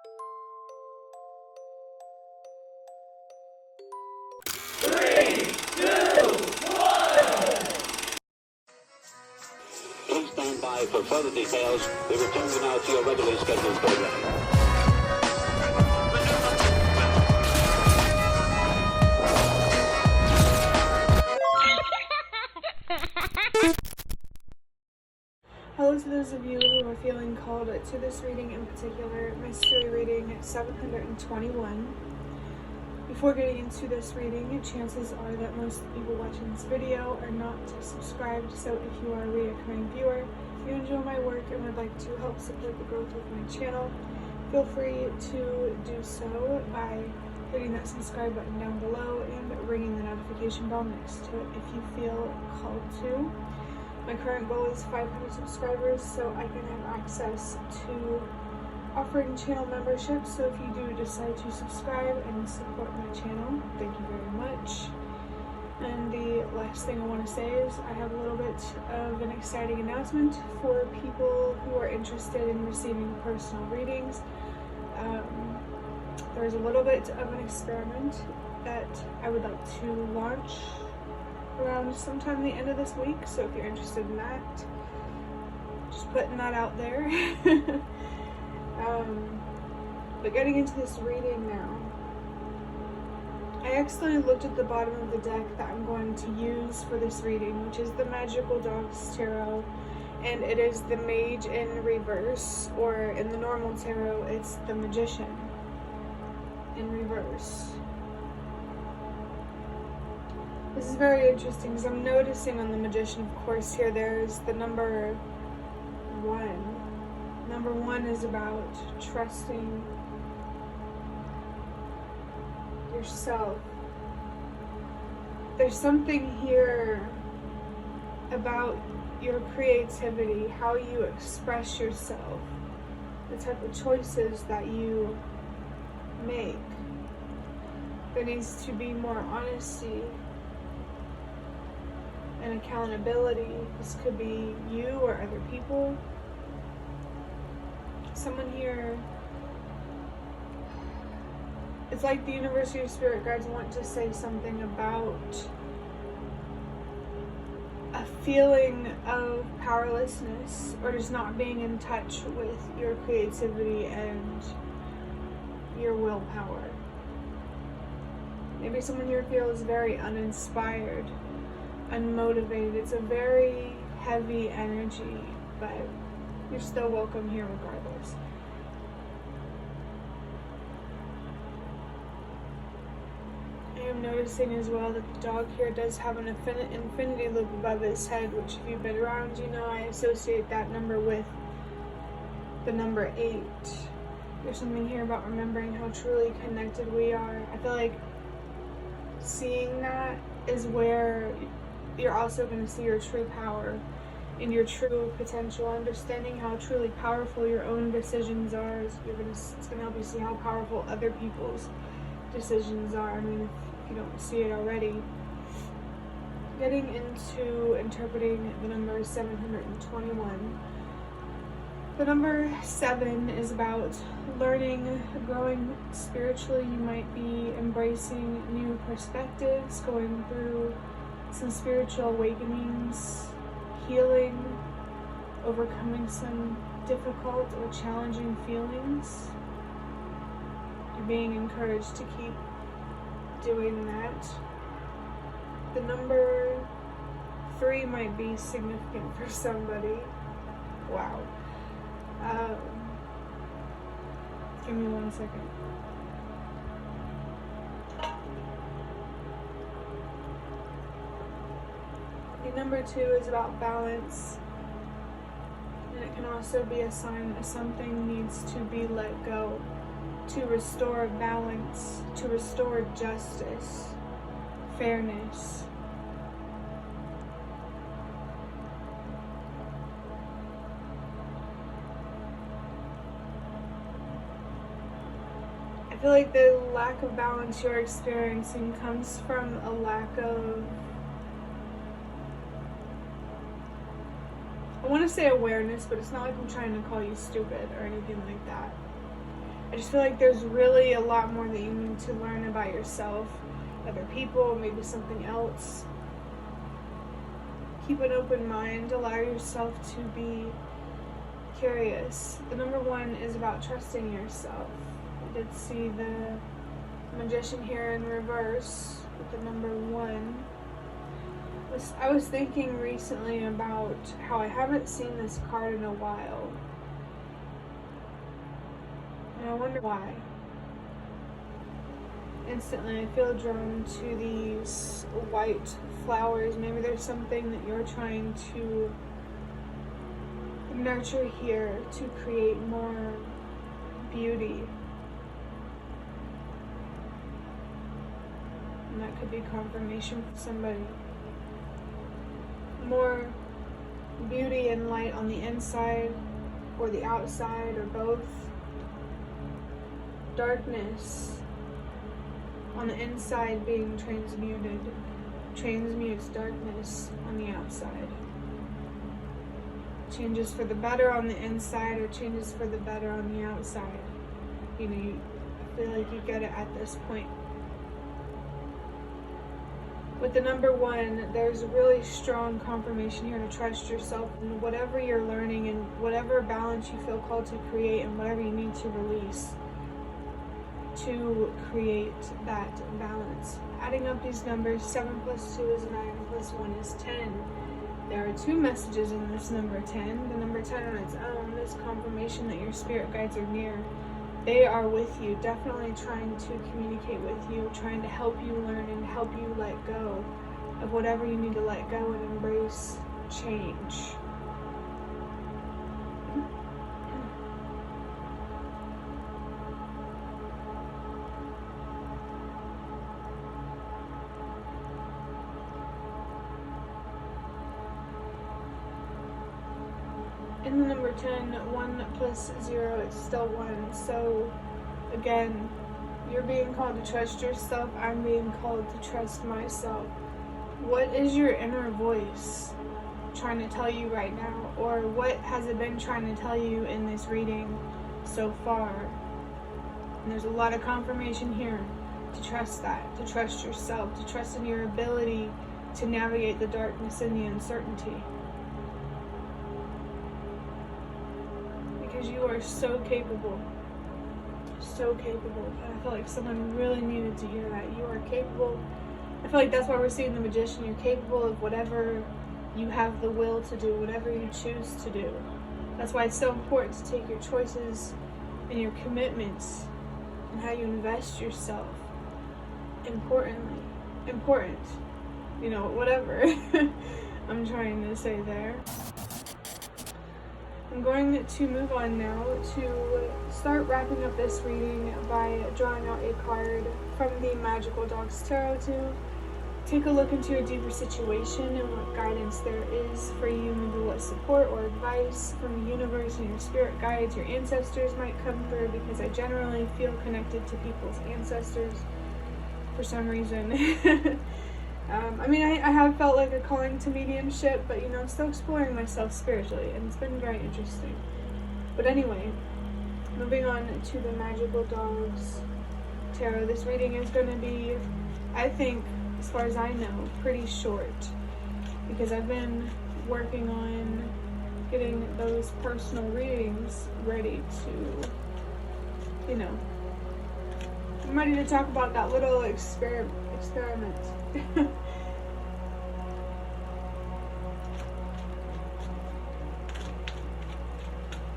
Please stand by for further details. We return you now to your regularly scheduled program. Hello to those of you who are feeling called to this reading in particular, mystery reading 721. Before getting into this reading, chances are that most people watching this video are not subscribed, so if you are a reoccurring viewer, you enjoy my work and would like to help support the growth of my channel, feel free to do so by hitting that subscribe button down below and ringing the notification bell next to it if you feel called to. My current goal is 500 subscribers so I can have access to offering channel membership, so if you do decide to subscribe and support my channel, thank you very much. And the last thing I want to say is I have a little bit of an exciting announcement for people who are interested in receiving personal readings. There's a little bit of an experiment that I would like to launch around sometime the end of this week, so if you're interested in that, just putting that out there. But getting into this reading now, I actually looked at the bottom of the deck that I'm going to use for this reading, which is the Magical Dogs Tarot, and it is the Mage in reverse, or in the normal tarot, it's the Magician in reverse. This is very interesting because I'm noticing on the Magician, of course, here there's the number 1. Number 1 is about trusting yourself. There's something here about your creativity, how you express yourself, the type of choices that you make. There needs to be more honesty and accountability. This could be you or other people. Someone here, it's like the universe or your spirit guides want to say something about a feeling of powerlessness, or just not being in touch with your creativity and your willpower. Maybe someone here feels very uninspired, unmotivated. It's a very heavy energy, but you're still welcome here regardless. I am noticing as well that the dog here does have an infinity loop above his head, which if you've been around, you know I associate that number with the number 8. There's something here about remembering how truly connected we are. I feel like seeing that is where you're also going to see your true power and your true potential, understanding how truly powerful your own decisions are. It's going to help you see how powerful other people's decisions are. I mean, if you don't see it already. Getting into interpreting the number 721. The number 7 is about learning, growing spiritually. You might be embracing new perspectives, going through some spiritual awakenings, healing, overcoming some difficult or challenging feelings. You're being encouraged to keep doing that. The number 3 might be significant for somebody. Wow. Give me 1 second. The number 2 is about balance, and it can also be a sign that something needs to be let go, to restore balance, to restore justice, fairness. I feel like the lack of balance you're experiencing comes from a lack of, I want to say awareness, but it's not like I'm trying to call you stupid or anything like that. I just feel like there's really a lot more that you need to learn about yourself, other people, maybe something else. Keep an open mind, allow yourself to be curious. The number 1 is about trusting yourself. I did see the Magician here in reverse with the number 1. I was thinking recently about how I haven't seen this card in a while. And I wonder why. Instantly, I feel drawn to these white flowers. Maybe there's something that you're trying to nurture here to create more beauty. And that could be confirmation for somebody. More beauty and light on the inside or the outside or both. Darkness on the inside being transmuted, transmutes darkness on the outside. Changes for the better on the inside or changes for the better on the outside. You know, I feel like you get it at this point. With the number 1, there's really strong confirmation here to trust yourself in whatever you're learning and whatever balance you feel called to create and whatever you need to release to create that balance. Adding up these numbers, 7 plus 2 is 9, plus 1 is 10. There are 2 messages in this number 10. The number 10 on its own, this confirmation that your spirit guides are near. They are with you, definitely trying to communicate with you, trying to help you learn and help you let go of whatever you need to let go and embrace change. In the number 10, 1 plus 0, it's still 1. So, again, you're being called to trust yourself. I'm being called to trust myself. What is your inner voice trying to tell you right now? Or what has it been trying to tell you in this reading so far? And there's a lot of confirmation here to trust that, to trust yourself, to trust in your ability to navigate the darkness and the uncertainty. Because you are so capable. So capable. And I feel like someone really needed to hear that. You are capable. I feel like that's why we're seeing the Magician. You're capable of whatever you have the will to do, whatever you choose to do. That's why it's so important to take your choices and your commitments and how you invest yourself. Important. You know, whatever I'm trying to say there. I'm going to move on now to start wrapping up this reading by drawing out a card from the Magical Dogs Tarot to take a look into a deeper situation and what guidance there is for you, maybe what support or advice from the universe and your spirit guides, your ancestors might come through, because I generally feel connected to people's ancestors for some reason. I mean, I have felt like a calling to mediumship, but, you know, I'm still exploring myself spiritually, and it's been very interesting. But anyway, moving on to the Magical Dogs Tarot. This reading is going to be, I think, as far as I know, pretty short, because I've been working on getting those personal readings ready to, you know, I'm ready to talk about that little experiment.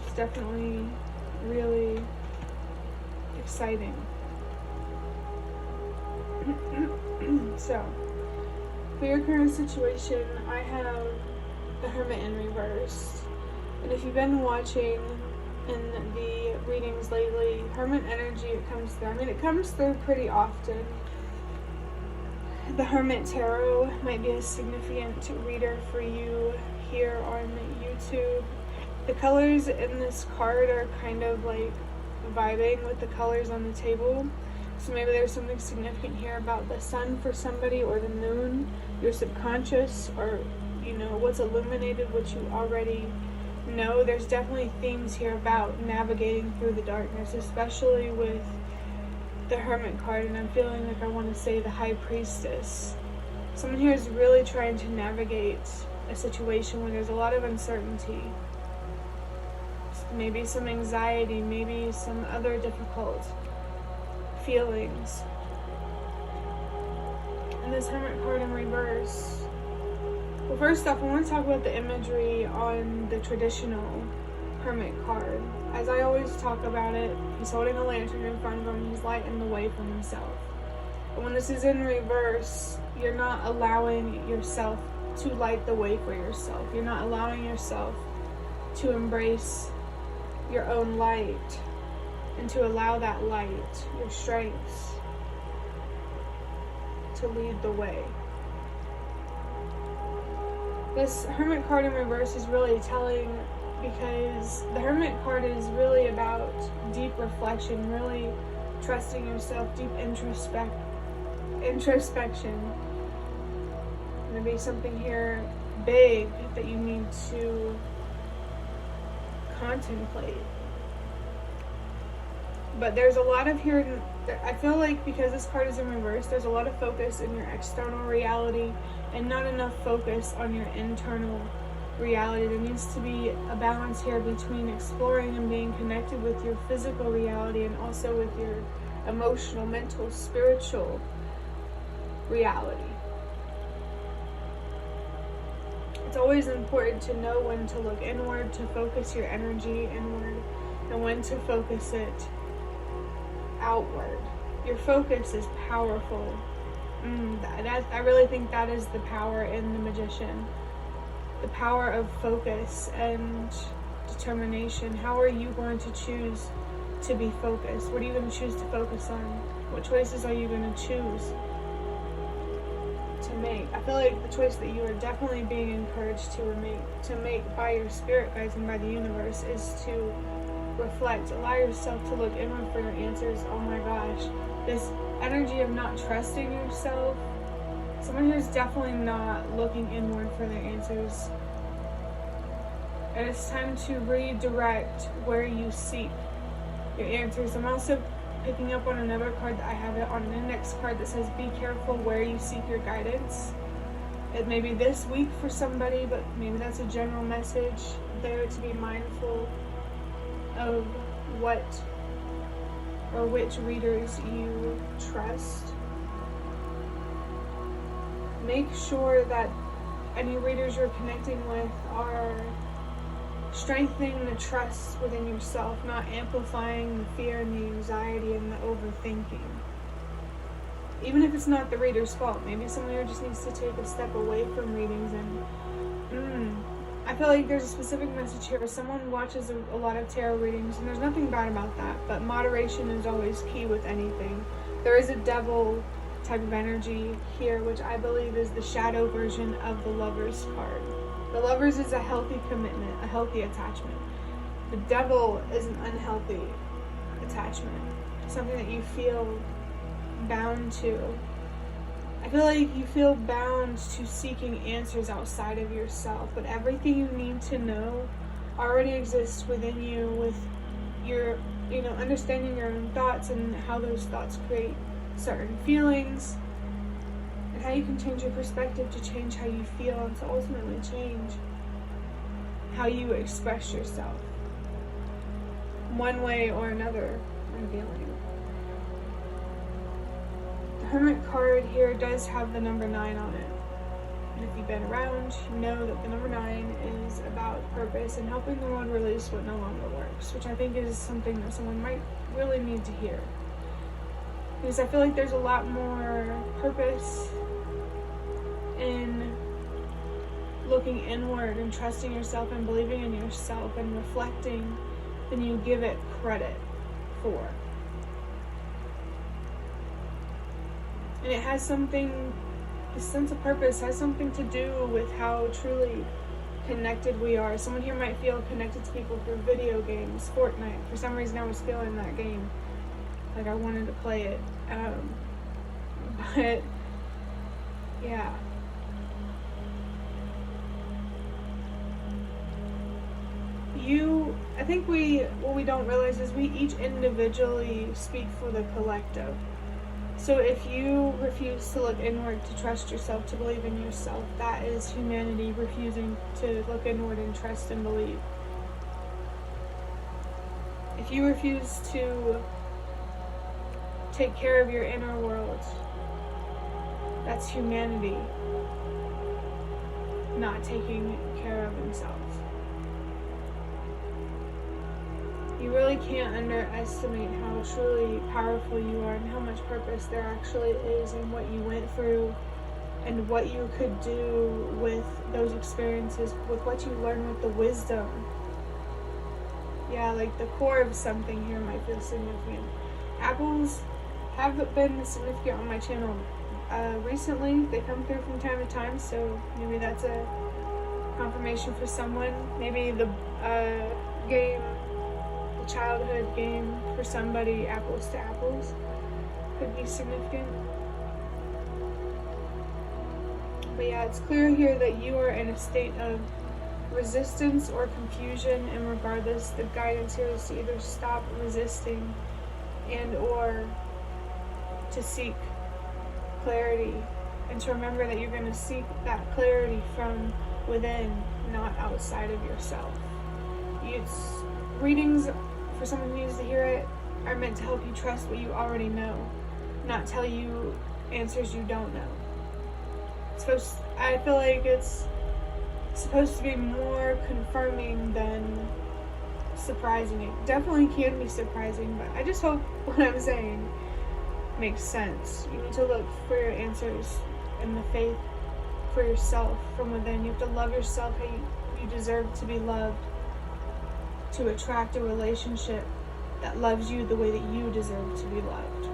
It's definitely really exciting. So, for your current situation, I have the Hermit in reverse. And if you've been watching in the readings lately, Hermit energy, it comes through. I mean, it comes through pretty often. The Hermit Tarot might be a significant reader for you here on YouTube. The colors in this card are kind of like vibing with the colors on the table. So maybe there's something significant here about the sun for somebody, or the moon, your subconscious, or, you know, what's illuminated, what you already no, there's definitely themes here about navigating through the darkness, especially with the Hermit card, and I'm feeling like I want to say the High Priestess. Someone here is really trying to navigate a situation where there's a lot of uncertainty, maybe some anxiety, maybe some other difficult feelings. And this Hermit card in reverse. Well, first off, I want to talk about the imagery on the traditional Hermit card. As I always talk about it, he's holding a lantern in front of him, he's lighting the way for himself. But when this is in reverse, you're not allowing yourself to light the way for yourself. You're not allowing yourself to embrace your own light and to allow that light, your strengths, to lead the way. This Hermit card in reverse is really telling, because the Hermit card is really about deep reflection, really trusting yourself, deep introspection. Going to be something here big that you need to contemplate. But there's a lot of here, I feel like because this card is in reverse, there's a lot of focus in your external reality and not enough focus on your internal reality. There needs to be a balance here between exploring and being connected with your physical reality and also with your emotional, mental, spiritual reality. It's always important to know when to look inward, to focus your energy inward, and when to focus it outward. Your focus is powerful. I really think that is the power in the Magician. The power of focus and determination. How are you going to choose to be focused? What are you going to choose to focus on? What choices are you going to choose to make? I feel like the choice that you are definitely being encouraged to make by your spirit guides and by the universe is to reflect. Allow yourself to look inward for your answers. Oh my gosh, this energy of not trusting yourself. Someone who's definitely not looking inward for their answers. And it's time to redirect where you seek your answers. I'm also picking up on another card that I have it on an index card that says be careful where you seek your guidance. It may be this week for somebody, but maybe that's a general message there to be mindful of what or which readers you trust. Make sure that any readers you're connecting with are strengthening the trust within yourself, not amplifying the fear and the anxiety and the overthinking. Even if it's not the reader's fault, maybe someone here just needs to take a step away from readings. And I feel like there's a specific message here. Someone watches a lot of tarot readings, and there's nothing bad about that, but moderation is always key with anything. There is a devil type of energy here, which I believe is the shadow version of the Lovers card. The Lovers is a healthy commitment, a healthy attachment. The devil is an unhealthy attachment, something that you feel bound to. I feel like you feel bound to seeking answers outside of yourself, but everything you need to know already exists within you, with your, understanding your own thoughts and how those thoughts create certain feelings, and how you can change your perspective to change how you feel and to ultimately change how you express yourself one way or another. I'm feeling. The Hermit card here does have the number 9 on it. And if you've been around, you know that the number 9 is about purpose and helping the world release what no longer works, which I think is something that someone might really need to hear. Because I feel like there's a lot more purpose in looking inward and trusting yourself and believing in yourself and reflecting than you give it credit for. And it has something, the sense of purpose has something to do with how truly connected we are. Someone here might feel connected to people through video games, Fortnite. For some reason I was feeling that game. Like I wanted to play it. But yeah. I think what we don't realize is we each individually speak for the collective. So if you refuse to look inward, to trust yourself, to believe in yourself, that is humanity refusing to look inward and trust and believe. If you refuse to take care of your inner world, that's humanity not taking care of themselves. You really can't underestimate how truly powerful you are and how much purpose there actually is in what you went through and what you could do with those experiences, with what you learn, with the wisdom. Yeah, like the core of something here might feel significant. Apples have been significant on my channel recently. They come through from time to time, so maybe that's a confirmation for someone. Maybe the game, the childhood game for somebody, Apples to Apples, could be significant. But yeah, it's clear here that you are in a state of resistance or confusion, and regardless, the guidance here is to either stop resisting and or to seek clarity, and to remember that you're going to seek that clarity from within, not outside of yourself. Readings, for someone who needs to hear it, are meant to help you trust what you already know, not tell you answers you don't know. I feel like it's supposed to be more confirming than surprising. It definitely can be surprising, but I just hope what I'm saying makes sense. You need to look for your answers in the faith for yourself from within. You have to love yourself how you deserve to be loved, to attract a relationship that loves you the way that you deserve to be loved.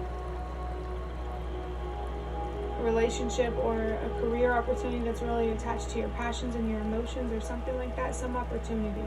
A relationship or a career opportunity that's really attached to your passions and your emotions or something like that, some opportunity.